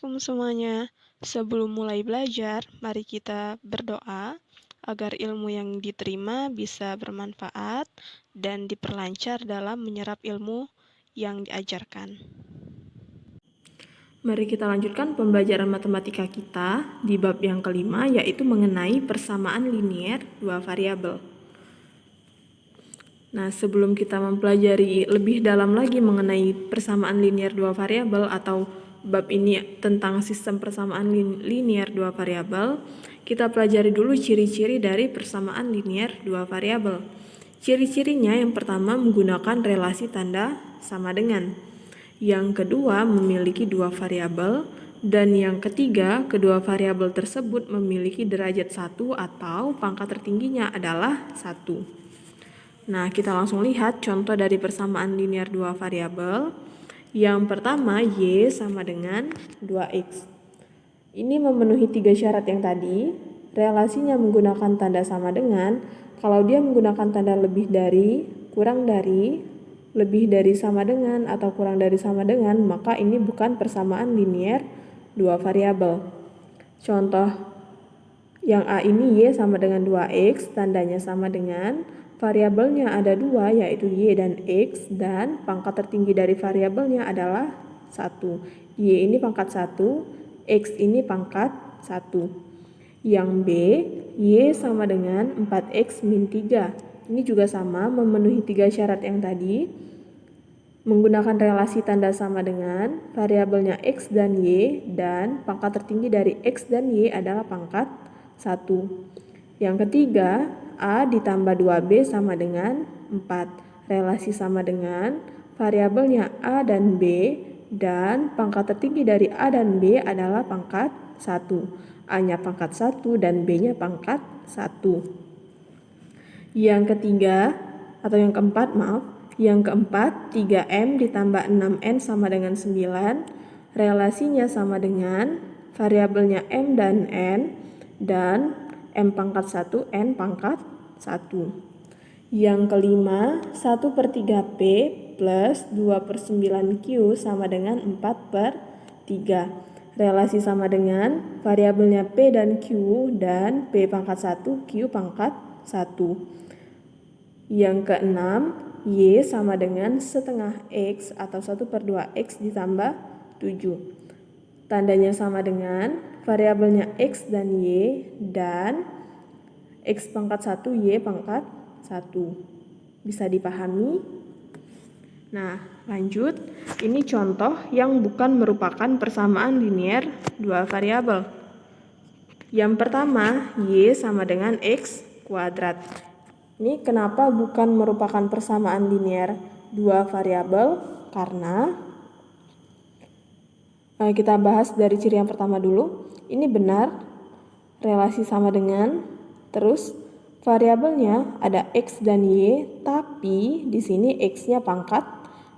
Assalamualaikum semuanya. Sebelum mulai belajar, mari kita berdoa agar ilmu yang diterima bisa bermanfaat dan diperlancar dalam menyerap ilmu yang diajarkan. Mari kita lanjutkan pembelajaran matematika kita di bab yang kelima, yaitu mengenai persamaan linier dua variabel. Nah, sebelum kita mempelajari lebih dalam lagi mengenai persamaan linier dua variabel atau bab ini tentang sistem persamaan linier dua variabel, kita pelajari dulu ciri-ciri dari persamaan linier dua variabel. Ciri-cirinya yang pertama menggunakan relasi tanda sama dengan. Yang kedua memiliki dua variabel, dan yang ketiga kedua variabel tersebut memiliki derajat 1 atau pangkat tertingginya adalah 1. Nah, kita langsung lihat contoh dari persamaan linier dua variabel. Yang pertama, Y sama dengan 2X. Ini memenuhi 3 syarat yang tadi. Relasinya menggunakan tanda sama dengan. Kalau dia menggunakan tanda lebih dari, kurang dari, lebih dari sama dengan, atau kurang dari sama dengan, maka ini bukan persamaan linier dua variabel. Contoh yang A ini Y sama dengan 2X, tandanya sama dengan, variabelnya ada 2 yaitu Y dan X, dan pangkat tertinggi dari variabelnya adalah 1. Y ini pangkat 1, X ini pangkat 1. Yang B, Y sama dengan 4X min 3. Ini juga sama, memenuhi 3 syarat yang tadi. Menggunakan relasi tanda sama dengan, variabelnya X dan Y, dan pangkat tertinggi dari X dan Y adalah pangkat 1. Yang ketiga, A ditambah 2B sama dengan 4. Relasi sama dengan, variabelnya A dan B, dan pangkat tertinggi dari A dan B adalah pangkat 1. A-nya pangkat 1 dan B-nya pangkat 1. Yang ketiga, atau yang keempat, yang keempat, 3M ditambah 6N sama dengan 9. Relasinya sama dengan, variabelnya M dan N, dan M pangkat 1, N pangkat 1. Yang kelima, 1/3P plus 2/9Q sama dengan 4/3. Relasi sama dengan, variabelnya P dan Q, dan P pangkat 1, Q pangkat 1. Yang keenam, Y sama dengan setengah X atau 1/2X ditambah 7. Tandanya sama dengan, variabelnya X dan Y, dan X pangkat 1, Y pangkat 1. Bisa dipahami? Nah, lanjut. Ini contoh yang bukan merupakan persamaan linier dua variabel. Yang pertama, Y sama dengan X kuadrat. Ini kenapa bukan merupakan persamaan linier dua variabel? Karena kita bahas dari ciri yang pertama dulu. Ini benar, relasi sama dengan, terus variabelnya ada X dan Y, tapi di sini X-nya pangkat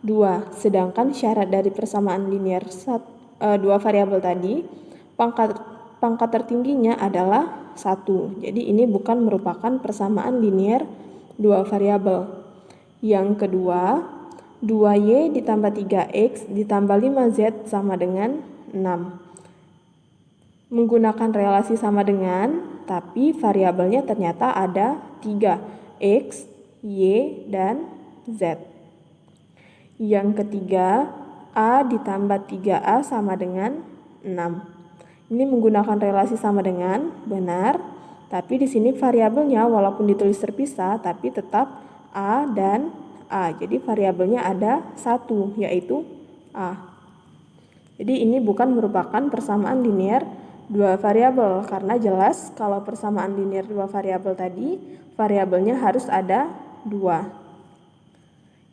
2. Sedangkan syarat dari persamaan linier dua variabel tadi, pangkat tertingginya adalah 1. Jadi ini bukan merupakan persamaan linier dua variabel. Yang kedua, 2Y ditambah 3X ditambah 5Z sama dengan 6. Menggunakan relasi sama dengan, tapi variabelnya ternyata ada 3, X, Y, dan Z. Yang ketiga, A ditambah 3A sama dengan 6. Ini menggunakan relasi sama dengan, benar, tapi di sini variabelnya walaupun ditulis terpisah, tapi tetap A dan A. Jadi variabelnya ada 1, yaitu A. Jadi ini bukan merupakan persamaan linier dua variabel, karena jelas kalau persamaan linier dua variabel tadi, variabelnya harus ada 2.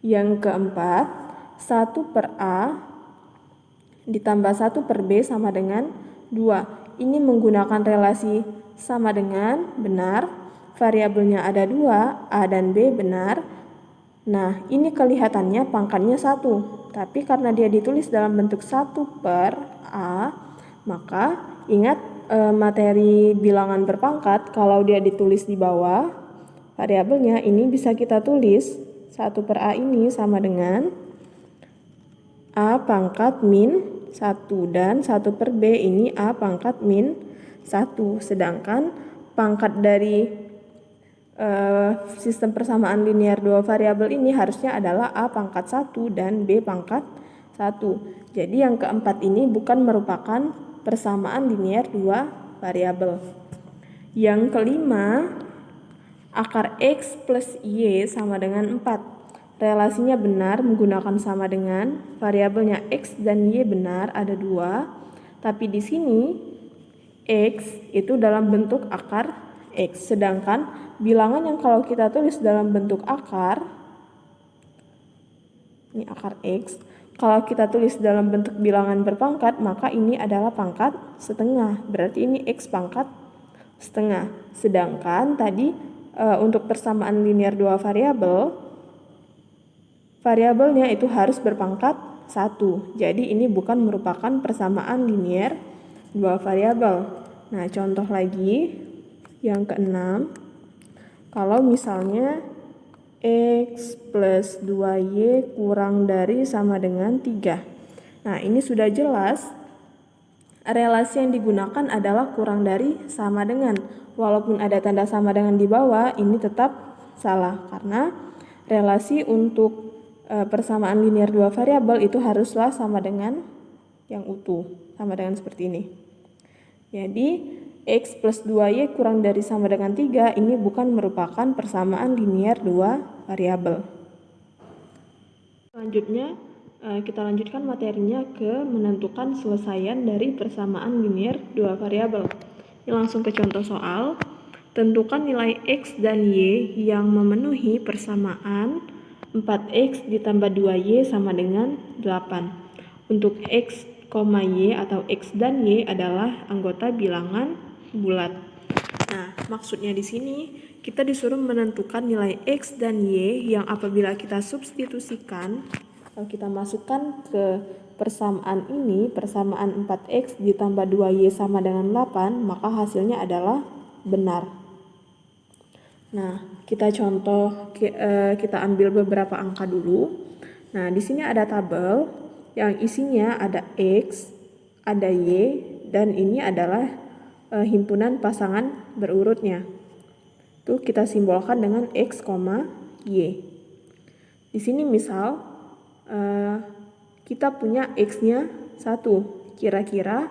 Yang keempat, 1/A ditambah 1/B sama dengan 2. Ini menggunakan relasi sama dengan, benar, variabelnya ada 2, A dan B, benar. Nah, ini kelihatannya pangkatnya 1, tapi karena dia ditulis dalam bentuk 1/A, maka ingat materi bilangan berpangkat, kalau dia ditulis di bawah, variabelnya ini bisa kita tulis 1/A ini sama dengan A pangkat min 1 dan 1 per B ini A pangkat min 1. Sedangkan pangkat dari sistem persamaan linear dua variabel ini harusnya adalah A pangkat 1 dan B pangkat 1. Jadi yang keempat ini bukan merupakan persamaan linear dua variabel. Yang kelima, akar X plus Y sama dengan 4. Relasinya benar menggunakan sama dengan, variabelnya X dan Y benar ada 2, tapi di sini X itu dalam bentuk akar X, sedangkan bilangan yang kalau kita tulis dalam bentuk akar, ini akar X, kalau kita tulis dalam bentuk bilangan berpangkat, maka ini adalah pangkat setengah, berarti ini X pangkat setengah. Sedangkan tadi untuk persamaan linear dua variabel, variabelnya itu harus berpangkat 1. Jadi ini bukan merupakan persamaan linear dua variabel. Nah, contoh lagi yang keenam, kalau misalnya X plus 2Y kurang dari sama dengan 3. Nah, ini sudah jelas relasi yang digunakan adalah kurang dari sama dengan. Walaupun ada tanda sama dengan di bawah, ini tetap salah karena relasi untuk persamaan linear dua variabel itu haruslah sama dengan yang utuh, sama dengan seperti ini. Jadi X plus 2Y kurang dari sama dengan 3 ini bukan merupakan persamaan linear dua variabel. Selanjutnya kita lanjutkan materinya ke menentukan selesaian dari persamaan linear dua variabel. Ini langsung ke contoh soal. Tentukan nilai X dan Y yang memenuhi persamaan 4X ditambah 2Y sama dengan 8. Untuk X, Y atau X dan Y adalah anggota bilangan bulat. Nah, maksudnya di sini kita disuruh menentukan nilai X dan Y yang apabila kita substitusikan, kalau kita masukkan ke persamaan ini, persamaan 4X ditambah 2Y sama dengan 8, maka hasilnya adalah benar. Nah, kita contoh, kita ambil beberapa angka dulu. Nah, di sini ada tabel yang isinya ada X, ada Y, dan ini adalah himpunan pasangan berurutnya. Itu kita simbolkan dengan X, Y. Di sini misal kita punya X-nya 1. Kira-kira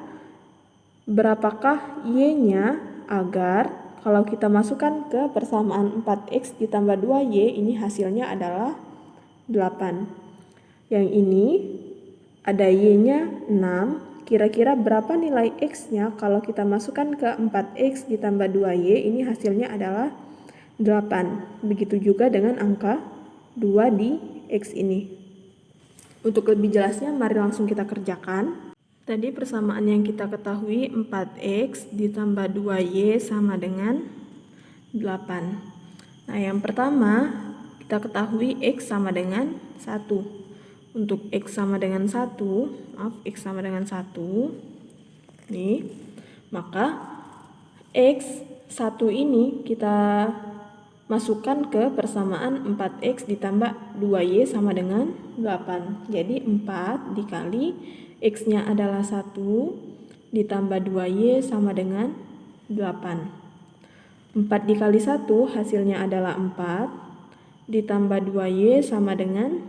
berapakah Y-nya agar kalau kita masukkan ke persamaan 4X ditambah 2Y, ini hasilnya adalah 8. Yang ini ada Y-nya 6. Kira-kira berapa nilai X-nya kalau kita masukkan ke 4X ditambah 2Y, ini hasilnya adalah 8. Begitu juga dengan angka 2 di X ini. Untuk lebih jelasnya, mari langsung kita kerjakan. Tadi persamaan yang kita ketahui 4X ditambah 2Y sama dengan 8. Nah, yang pertama kita ketahui X sama dengan 1. Untuk X sama dengan 1, X sama dengan 1, nih, maka X1 ini kita masukkan ke persamaan 4X ditambah 2Y sama dengan 8. Jadi 4 dikali X-nya adalah 1 ditambah 2Y sama dengan 8. 4 dikali 1 hasilnya adalah 4 ditambah 2Y sama dengan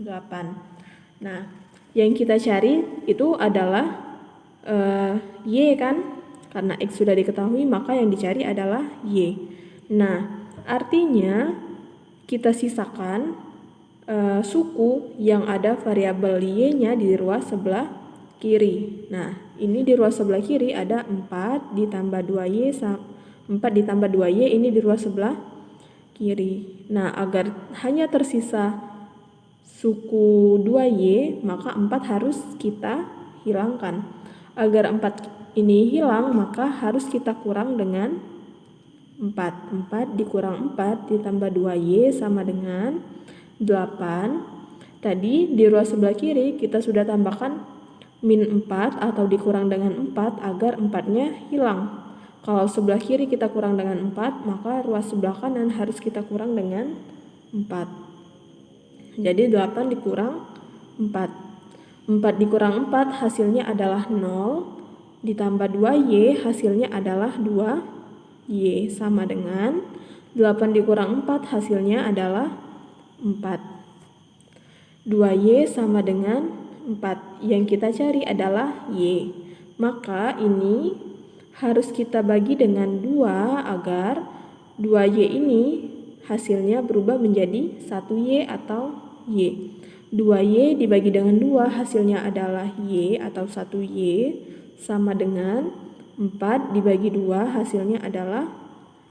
8. Nah, yang kita cari itu adalah Y kan? Karena X sudah diketahui, maka yang dicari adalah Y. Nah, artinya kita sisakan suku yang ada variabel Y-nya di ruas sebelah kiri. Nah, ini di ruas sebelah kiri ada 4 ditambah 2Y 4 ditambah 2Y ini di ruas sebelah kiri. Nah, agar hanya tersisa suku 2Y, maka 4 harus kita hilangkan. Agar 4 ini hilang, maka harus kita kurang dengan 4. 4 dikurang 4 ditambah 2Y sama dengan 8. Tadi di ruas sebelah kiri kita sudah tambahkan min 4 atau dikurang dengan 4 agar 4-nya hilang. Kalau sebelah kiri kita kurang dengan 4, maka ruas sebelah kanan harus kita kurang dengan 4. Jadi 8 dikurang 4. 4 dikurang 4 hasilnya adalah 0, ditambah 2Y hasilnya adalah 2Y, sama dengan 8 dikurang 4 hasilnya adalah 4. 2Y sama dengan 4. Yang kita cari adalah Y. Maka ini harus kita bagi dengan 2 agar 2Y ini hasilnya berubah menjadi 1Y atau Y. 2Y dibagi dengan 2 hasilnya adalah Y atau 1Y, sama dengan 4 dibagi 2 hasilnya adalah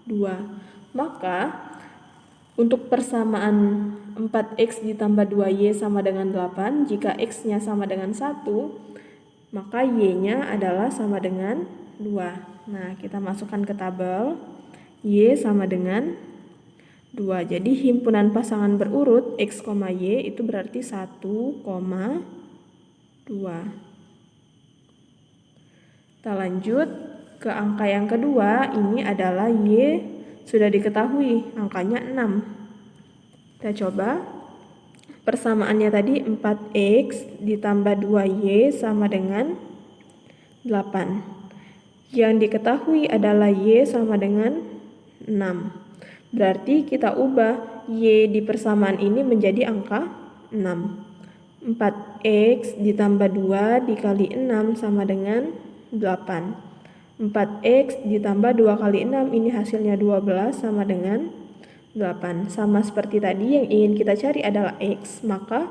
2. Maka untuk persamaan 4X ditambah 2Y sama dengan 8, jika X-nya sama dengan 1, maka Y-nya adalah sama dengan 2. Nah, kita masukkan ke tabel. Y sama dengan 2. Jadi himpunan pasangan berurut X, Y itu berarti 1, 2. Kita lanjut ke angka yang kedua. Ini adalah Y sudah diketahui, angkanya 6. Kita coba. Persamaannya tadi 4X ditambah 2Y sama dengan 8. Yang diketahui adalah Y sama dengan 6. Berarti kita ubah Y di persamaan ini menjadi angka 6. 4X ditambah 2 dikali 6 sama dengan 8. 4X ditambah 2 kali 6 ini hasilnya 12 sama dengan 8. Sama seperti tadi, yang ingin kita cari adalah X, maka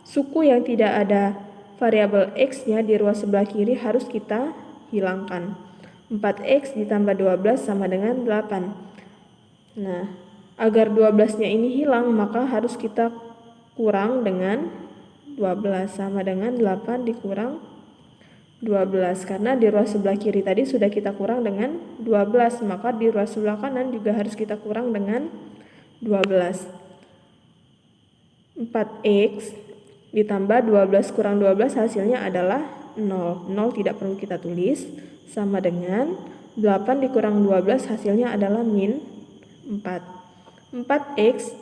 suku yang tidak ada variabel X-nya di ruas sebelah kiri harus kita hilangkan. 4X ditambah 12 sama dengan 8. Nah, agar 12-nya ini hilang, maka harus kita kurang dengan 12, sama dengan 8 dikurang 12. Karena di ruas sebelah kiri tadi sudah kita kurang dengan 12, maka di ruas sebelah kanan juga harus kita kurang dengan 12. 4X ditambah 12 kurang 12 hasilnya adalah 0. 0 tidak perlu kita tulis, sama dengan 8 dikurang 12 hasilnya adalah min 4. 4X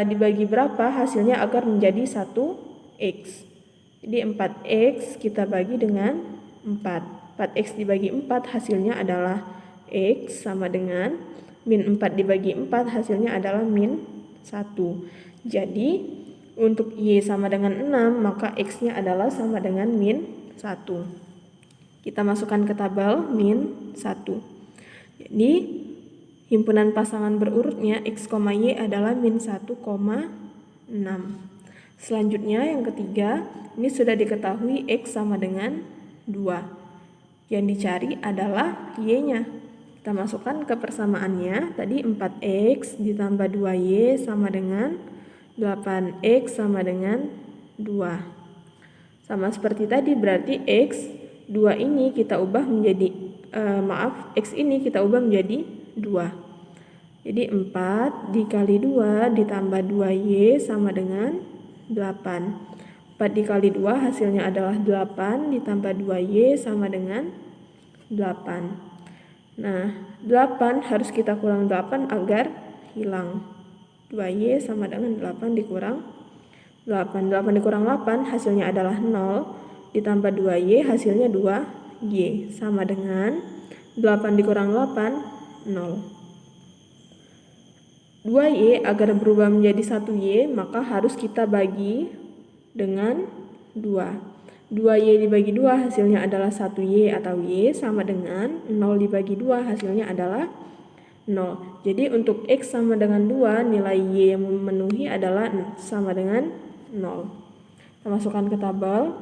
dibagi berapa hasilnya agar menjadi 1X. Jadi 4X kita bagi dengan 4. 4X dibagi 4 hasilnya adalah X, sama dengan min 4 dibagi 4 hasilnya adalah min 1. Jadi untuk Y sama dengan 6, maka X-nya adalah sama dengan min 1. Kita masukkan ke tabel min 1. Jadi himpunan pasangan berurutnya X, Y adalah min 1,6. Selanjutnya yang ketiga, ini sudah diketahui X sama dengan 2. Yang dicari adalah Y-nya. Kita masukkan ke persamaannya. Tadi 4X ditambah 2Y sama dengan 8X sama dengan 2. Sama seperti tadi, berarti X 2 ini kita ubah menjadi X ini kita ubah menjadi 2. Jadi 4 dikali 2 ditambah 2Y sama dengan 8. 4 dikali 2 hasilnya adalah 8 ditambah 2Y sama dengan 8. Nah, 8 harus kita kurang 8 agar hilang. 2Y sama dengan 8 dikurang 8. 8 dikurang 8 hasilnya adalah 0. Ditambah 2Y hasilnya 2Y. Sama dengan 8 dikurang 8, 0. 2Y agar berubah menjadi 1Y, maka harus kita bagi dengan 2. 2Y dibagi 2 hasilnya adalah 1Y atau Y, sama dengan 0 dibagi 2 hasilnya adalah 0. Jadi untuk X sama dengan 2, nilai Y yang memenuhi adalah sama dengan 0. Kita masukkan ke tabel.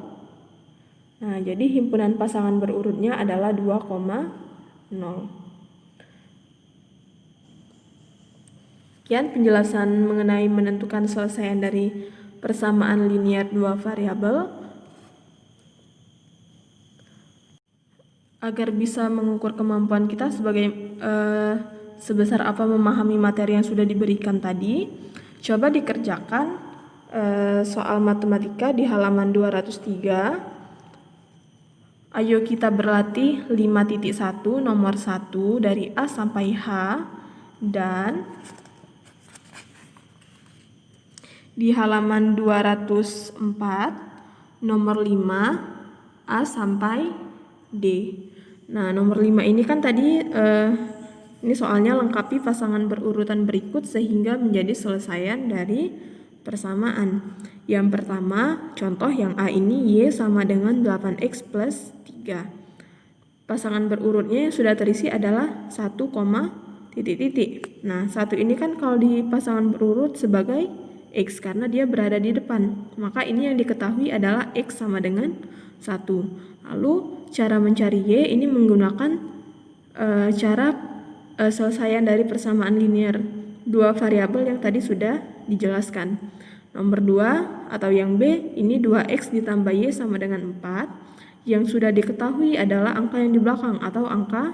Nah, jadi himpunan pasangan berurutnya adalah 2,0. Sekian penjelasan mengenai menentukan selesaian dari persamaan linier dua variabel. Agar bisa mengukur kemampuan kita sebesar apa memahami materi yang sudah diberikan tadi, coba dikerjakan soal matematika di halaman 203. Ayo kita berlatih 5.1 nomor 1 dari A sampai H, dan di halaman 204 nomor 5 A sampai D. Nah, nomor 5 ini kan tadi ini soalnya lengkapi pasangan berurutan berikut sehingga menjadi selesaian dari persamaan. Yang pertama, contoh yang A ini Y sama dengan 8X plus 3. Pasangan berurutnya yang sudah terisi adalah 1, titik-titik. Nah, 1 ini kan kalau di pasangan berurut sebagai X karena dia berada di depan. Maka ini yang diketahui adalah X sama dengan 1. Lalu cara mencari Y ini menggunakan cara selesaian dari persamaan linear dua variabel yang tadi sudah dijelaskan. Nomor 2 atau yang B ini 2X ditambah Y sama dengan 4. Yang sudah diketahui adalah angka yang di belakang atau angka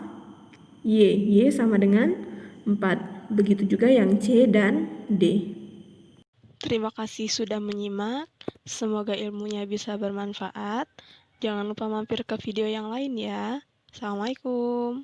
Y. Y sama dengan 4. Begitu juga yang C dan D. Terima kasih sudah menyimak. Semoga ilmunya bisa bermanfaat. Jangan lupa mampir ke video yang lain ya. Assalamualaikum.